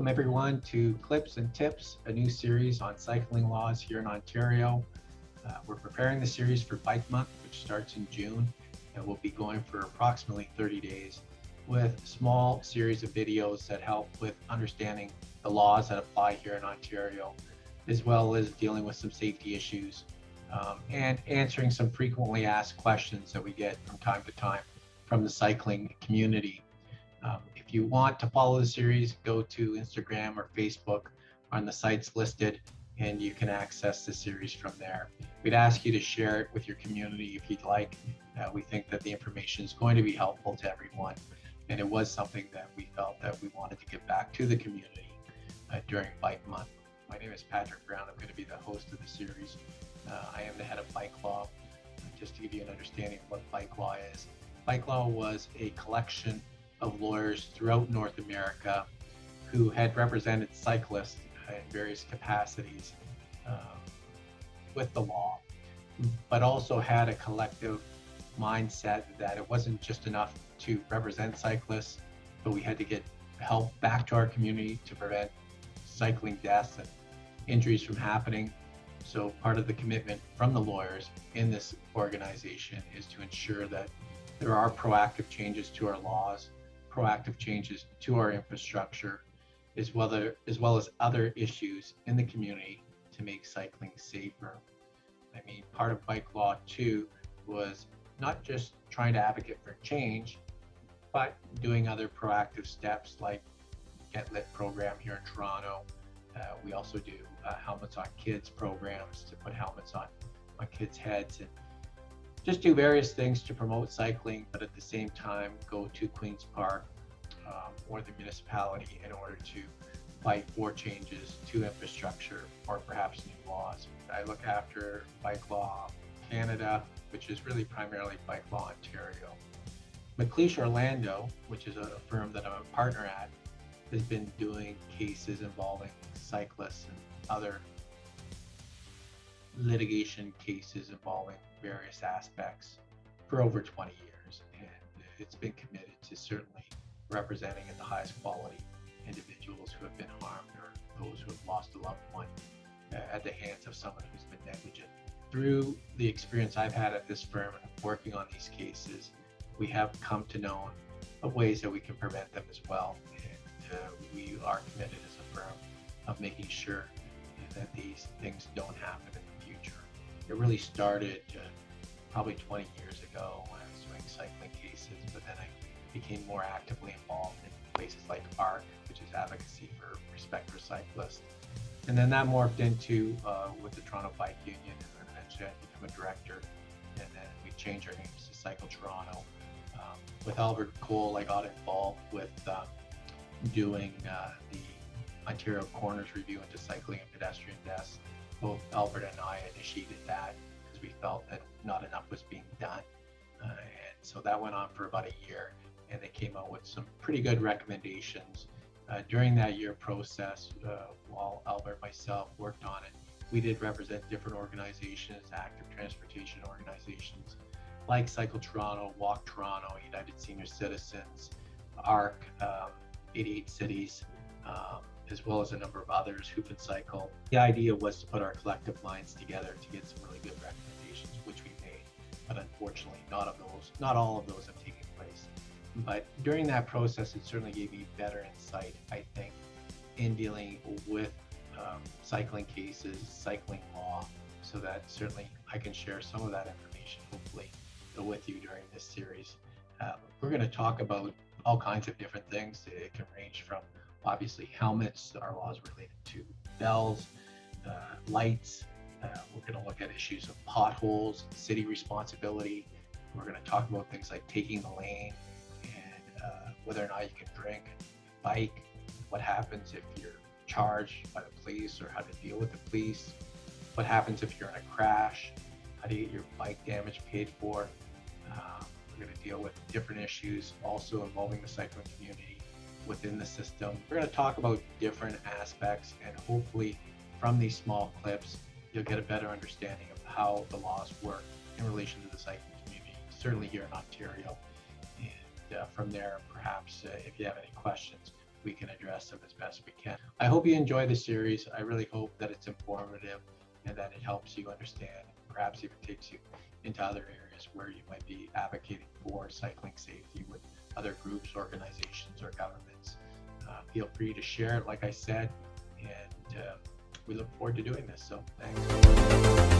Welcome everyone to Clips and Tips, a new series on cycling laws here in Ontario. We're preparing the series for Bike Month, which starts in June, and will be going for approximately 30 days with a small series of videos that help with understanding the laws that apply here in Ontario, as well as dealing with some safety issues and answering some frequently asked questions that we get from time to time from the cycling community. If you want to follow the series, go to Instagram or Facebook on the sites listed, and you can access the series from there. We'd ask you to share it with your community if you'd like. We think that the information is going to be helpful to everyone, and it was something that we felt that we wanted to give back to the community during Bike Month. My name is Patrick Brown. I'm going to be the host of the series. I am the head of Bike Law. Just to give you an understanding of what Bike Law is, Bike Law was a collection of lawyers throughout North America who had represented cyclists in various capacities with the law, but also had a collective mindset that it wasn't just enough to represent cyclists, but we had to get help back to our community to prevent cycling deaths and injuries from happening. So part of the commitment from the lawyers in this organization is to ensure that there are proactive changes to our laws, proactive changes to our infrastructure, as well as other issues in the community to make cycling safer. I mean, part of Bike Law too was not just trying to advocate for change, but doing other proactive steps like Get Lit program here in Toronto. We also do helmets on kids programs to put helmets on kids' heads, and just do various things to promote cycling, but at the same time go to Queen's Park or the municipality in order to fight for changes to infrastructure or perhaps new laws. I look after Bike Law Canada, which is really primarily Bike Law Ontario. McLeish Orlando, which is a firm that I'm a partner at, has been doing cases involving cyclists and other litigation cases involving various aspects for over 20 years. And it's been committed to certainly representing at the highest quality individuals who have been harmed or those who have lost a loved one at the hands of someone who's been negligent. Through the experience I've had at this firm and working on these cases, we have come to know of ways that we can prevent them as well. And we are committed as a firm of making sure that these things don't happen in the future. It really started probably 20 years ago when I was doing cycling cases, but then I became more actively involved in places like ARC, which is Advocacy for Respect for Cyclists. And then that morphed into with the Toronto Bike Union, and then eventually I became a director, and then we changed our names to Cycle Toronto. With Albert Cole, I got involved with doing the Ontario Corners Review into cycling and pedestrian deaths. Both Albert and I initiated that because we felt that not enough was being done. And so that went on for about a year, and they came out with some pretty good recommendations. During that year process, while Albert and myself worked on it, we did represent different organizations, active transportation organizations, like Cycle Toronto, Walk Toronto, United Senior Citizens, ARC, 88 Cities, as well as a number of others who can cycle. The idea was to put our collective minds together to get some really good recommendations, which we made, but unfortunately not all of those have taken place. But during that process, it certainly gave me better insight, I think, in dealing with cycling cases, cycling law, so that certainly I can share some of that information, hopefully, with you during this series. We're going to talk about all kinds of different things. It can range from obviously helmets, our laws related to bells, lights. We're going to look at issues of potholes, city responsibility. We're going to talk about things like taking the lane and whether or not you can drink, bike, what happens if you're charged by the police or how to deal with the police, what happens if you're in a crash, how do you get your bike damage paid for. We're going to deal with different issues also involving the cycling community within the system. We're going to talk about different aspects, and hopefully from these small clips, you'll get a better understanding of how the laws work in relation to the cycling community, certainly here in Ontario. And from there, perhaps if you have any questions, we can address them as best we can. I hope you enjoy the series. I really hope that it's informative and that it helps you understand, perhaps even takes you into other areas where you might be advocating for cycling safety with other groups, organizations, or governments. Feel free to share it, like I said, and we look forward to doing this. So thanks.